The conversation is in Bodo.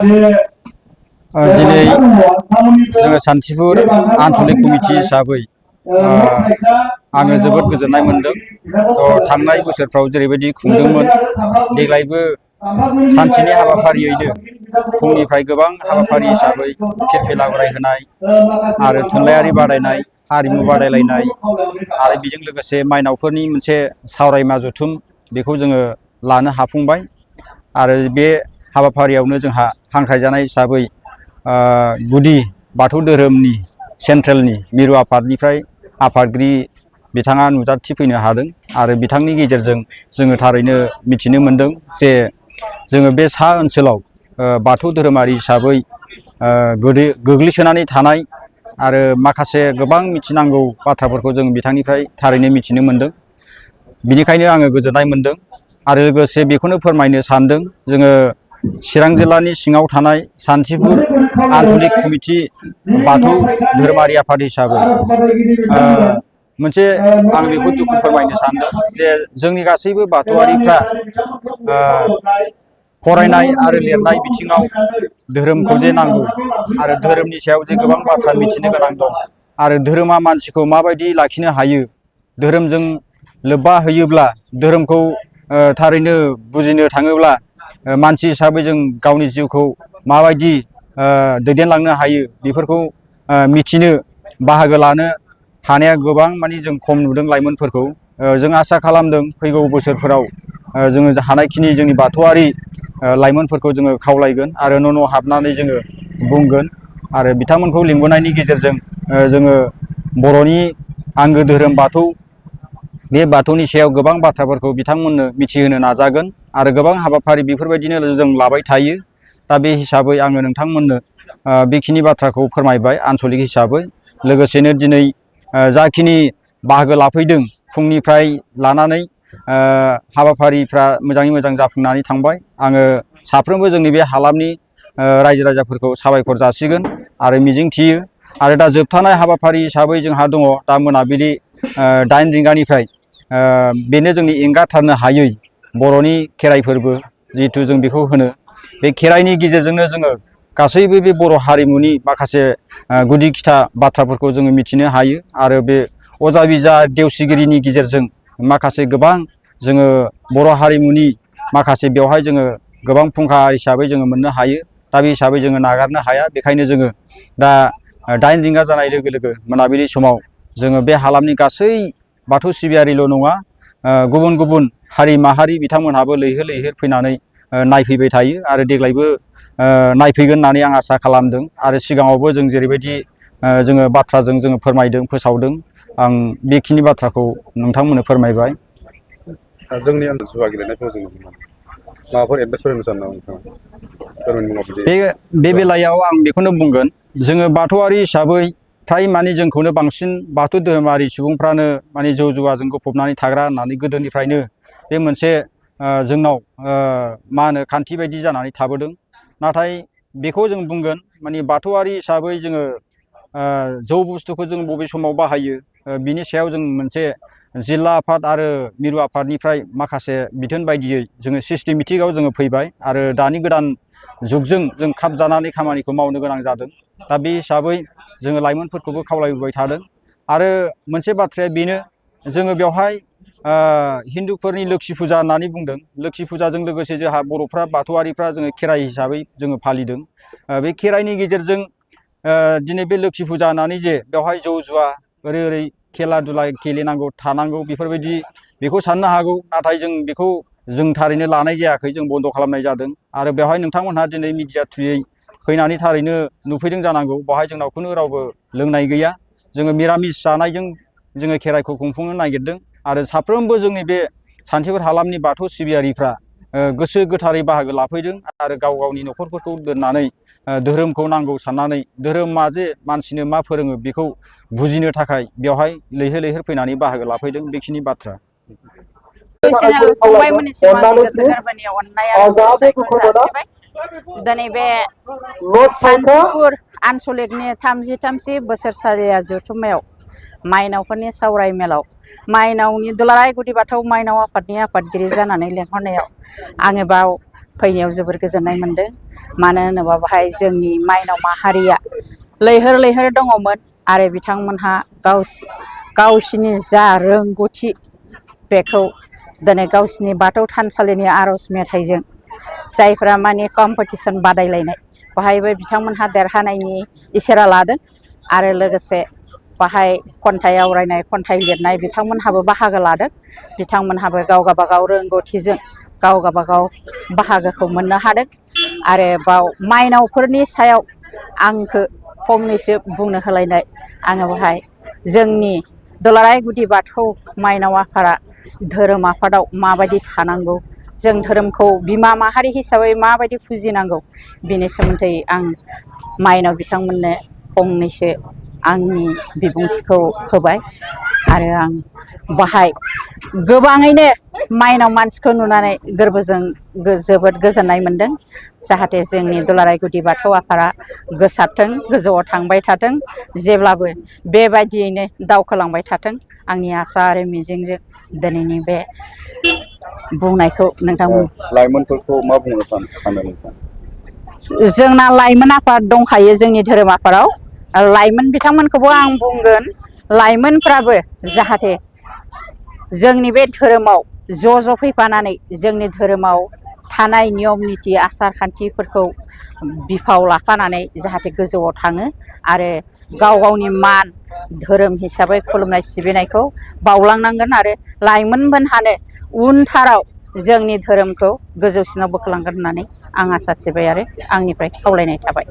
दिनै जोङो सान्थिफुर आनसलिक कमिटि हिसाबै आङो जोबोद गोजोननाय मोनदों। थांनाय बोसोरफ्राव जेरैबायदि खुंदोंमोन देग्लायबो सानसेनि हाबाफारियैनो फुंनिफ्राय गोबां हाबाफारि हिसाबै फिरफिला बरायहोनाय आरो थुनलाइयारि बादायनाय, हारिमु बादायलायनाय आरो बेजों लोगोसे मायनावफोरनि मोनसे सावरायमा जथुम बेखौ जोङो लानो हाफुंबाय। आरो बे हाबाफारियावनो जोंहा हांख्रायजानाय हिसाबै गुदि बाथौ धोरोमनि सेन्ट्रेलनि मिरु आफादनिफ्राय आफादगिरि बिथाङा नुजाथिफैनो हादों आरो बिथांनि गेजेरजों जोङो थारैनो मिथिनो मोनदों जे जोङो बे सा ओनसोलाव बाथौ धोरोमारि हिसाबै गोग्लैसोनानै थानाय आरो माखासे गोबां मिथिनांगौ बाथ्राफोरखौ जों बिथांनिफ्राय थारैनो मिथिनो मोनदों। बिनिखायनो आङो गोजोननाय मोनदों आरो लोगोसे बेखौनो फोरमायनो सानदों जोङो चिरां जिल्लानि सिङाव थानाय सान्थिफुर आनसलिक कमिटि बाथौ धोरोमारि आफाद हिसाबै मोनसे आं बेखौ दुखु फोरमायनो सानदों जे जोंनि गासैबो बाथौआरिफ्रा फरायनाय आरो लिरनाय बिथिङाव धोरोमखौ जे नांगौ आरो धोरोमनि सायाव जे गोबां बाथ्रा मिथिनो गोनां दं आरो धोरोमा मानसिखौ माबायदि लाखिनो हायो, धोरोमजों लोब्बा होयोब्ला धोरोमखौ थारैनो बुजिनो थाङोब्ला मानसि हिसाबै जों गावनि जिउखौ माबायदि दैदेनलांनो हायो बेफोरखौ मिथिनो बाहागो लानो हानाया गोबां माने जों खम नुदों लाइमोनफोरखौ। जों आसा खालामदों फैगौ बोसोरफोराव जोङो हानायखिनि जोंनि बाथौआरि लाइमोनफोरखौ जोङो खावलायगोन आरो न' हाबनानै जोङो बुंगोन आरो बिथांमोनखौ लिंबोनायनि गेजेरजों जोङो बर'नि आंगो धोरोम बाथौ बे बाथौनि सायाव गोबां बाथ्राफोरखौ बिथांमोननो मिथिहोनो नाजागोन आरो गोबां हाबाफारि बेफोरबायदिनो जों लाबाय थायो। दा बे हिसाबै आङो नोंथांमोननो बेखिनि बाथ्राखौ फोरमायबाय आनसलिक हिसाबै। लोगोसेनो दिनै जाखिनि बाहागो लाफैदों फुंनिफ्राय लानानै हाबाफारिफ्रा मोजाङै मोजां जाफुंनानै थांबाय। आङो साफ्रोमबो जोंनि बे हालामनि रायजो राजाफोरखौ साबायखर जासिगोन आरो मिजिंथियो। आरो दा जोबथानाय हाबाफारि हिसाबै जोंहा दङ दा मोनाबिलि 8 रिंगानिफ्राय बेनो जोंनि एंगारथारनो हायै बर'नि खेराइ फोरबो जिहेथु जों बेखौ होनो। बे खेराइनि गेजेरजोंनो जोङो गासैबो बे बर' हारिमुनि माखासे गुदि खिथा बाथ्राफोरखौ जोङो मिथिनो हायो आरो बे अजा बिजा देवसिगिरिनि गेजेरजों माखासे गोबां जोङो बर' हारिमुनि माखासे बेवहाय जोङो गोबां फुंखा हिसाबै जोङो मोननो हायो। दा बे हिसाबै जोङो नागारनो हाया। बेखायनो जोङो दा 8 रिंगा जानाय लोगो लोगो मोनाबिलि समाव जोङो बे हालामनि गासै बाथौ सिबियारिल' नङा गुबुन गुबुन हारि माहारि बिथांमोनहाबो लैहोर लैहोर फैनानै नायफैबाय थायो आरो देग्लायबो नायफैगोन होननानै आं आसा खालामदों। आरो सिगाङावबो जों जेरैबायदि जोङो बाथ्राजों जोङो फोरमायदों फोसावदों आं बेखिनि बाथ्राखौ नोंथांमोननो फोरमायबाय। जोंनि ओनसोल जुवा गेलेनायखौ जों नुनो मोनो। माबाफोर एडभाइस फोरोंनो सानो नामा नोंथाङा? बे बेलायाव आं बेखौनो बुंगोन जोङो बाथौआरि हिसाबै फ्राय माने जोंखौनो बांसिन बाथौ धोरोमारि सुबुंफ्रानो माने जौ जुवाजों गफबनानै थाग्रा होननानै गोदोनिफ्रायनो बे मोनसे जोंनाव मा होनो खान्थि बायदि जानानै थाबोदों। नाथाय बेखौ जों बुंगोन माने बाथौआरि हिसाबै जोङो जौ बुस्थुखौ जों बबे समाव बाहायो बिनि सायाव जों मोनसे जिल्ला आफाद आरो मिरु आफादनिफ्राय माखासे बिथोन बायदियै जोङो सिस्टेमेटिकआव जोङो फैबाय आरो दानि गोदान जुगजों जों खाब जानानै खामानिखौ मावनो गोनां जादों। दा बे हिसाबै जोङो लाइमोनफोरखौबो खावलायबोबाय थादों। आरो मोनसे बाथ्राया बेनो जोङो बेवहाय हिन्दुफोरनि लोक्षि फुजा होननानै बुंदों। लोक्षि फुजाजों लोगोसे जोंहा बर'फ्रा बाथौआरिफ्रा जोङो खेराइ हिसाबै जोङो फालिदों। बे खेराइनि गेजेरजों दिनै बे लोक्षि फुजा होननानै जे बेवहाय जौ जुवा ओरै ओरै खेला दुला गेलेनांगौ थानांगौ बेफोरबायदि बेखौ साननो हागौ। नाथाय जों बेखौ जों थारैनो लानाय जायाखै, जों बन्द' खालामनाय जादों। आरो बेवहाय नोंथांमोनहा दिनै मिडिया थ्रुयै फैनानै थारैनो नुफैदों जानांगौ। बेवहाय जोंनाव खुनु रावबो लोंनाय गैया। जोङो मिरामिस जानायजों जोङो खेराइखौ खुंफुंनो नागिरदों आरो साफ्रोमबो जोंनि बे सान्थिफुर हालामनि बाथौ सिबियारिफ्रा गोसो गोथारै बाहागो लाफैदों आरो गाव गावनि न'खरफोरखौ दोननानै धोरोमखौ नांगौ साननानै धोरोमा जे मानसिनो मा फोरोङो बेखौ बुजिनो थाखाय बेवहाय लैहोर लैहोर फैनानै बाहागो लाफैदों। बेखिनि बाथ्रा। फंबायमोननिसिम आंनि गोसो गोरबोनि अननाय आरो खुलुमनायखौ जासिबाय। दिनै बे सान्थिफुर आनसलिकनि 33 बोसोरसालिया जथुम्मायाव माइनावफोरनि सावराय मेलाव माइनावनि दुलाराय गुदि बाथौ माइनाव आफादनि आफादगिरि जानानै लेंहरनायाव आङो बाव फैनायाव जोबोर गोजोननाय मोनदों। मानो होनोबा बाहाय जोंनि माइनाव माहारिया लैहोर लैहोर दङमोन आरो बिथांमोनहा गावसिनि जा रोंगौथि बेखौ दिनै गावसिनि बाथौ थानसालिनि आर'ज मेथाइजों जायफ्रा माने कम्पिटिसन बादायलायनाय बाहायबो बिथांमोनहा देरहानायनि इसारा लादों आरो लोगोसे बाहाय खन्थाइ आवरायनाय खन्थाइ लिरनाय बिथांमोनहाबो बाहागो लादों। बिथांमोनहाबो गाव गाबागाव रोंगौथिजों गाव गाबागाव बाहागोखौ मोननो हादों आरो बाव माइनावफोरनि सायाव आंखौ फंनैसो बुंनो होलायनाय आङो बाहाय जोंनि दुलाराय गुदि बाथौ माइनाव आफादा धोरोम आफादाव माबायदि थानांगौ जों धोरोमखौ बिमा माहारि हिसाबै माबायदि फुजिनांगौ बेनि सोमोन्दै आं माइनाव बिथांमोननो फंनैसो आंनि बिबुंथिखौ होबाय आरो आं बाहाय गोबाङैनो माइनाव मानसिखौ नुनानै गोरबोजों जोबोद गोजोननाय मोनदों। जाहाथे जोंनि दुलाराय गुदि बाथौ आफादा गोसारथों, गोजौआव थांबाय थाथों, जेब्लाबो बेबायदियैनो दावखोलांबाय थाथों आंनि आसा आरो मिजिंजों दिनैनि बे बुंनायखौ नोंथांमोन लाइमोनफोरखौ मा बुंनो सानो नोंथां? जोंना लाइमोन आफाद दंखायो जोंनि धोरोम आफादाव। लाइमोन बिथांमोनखौबो आं बुंगोन लाइमोनफ्राबो जाहाथे जोंनि बे धोरोमाव ज' फैफानानै जोंनि धोरोमाव थानाय नियम निथि आसार खान्थिफोरखौ बिफाव लाफानानै जाहाथे गोजौआव थाङो आरो गाव गावनि मान धोरोम हिसाबै खुलुमनाय सिबिनायखौ बावलांनांगोन आरो लाइमोनमोनहानो उनथाराव जोंनि धोरोमखौ गोजौसिनाव बोखोलांगोन होननानै आं आसा थिबाय आरो आंनिफ्राय खावलायनाय थाबाय।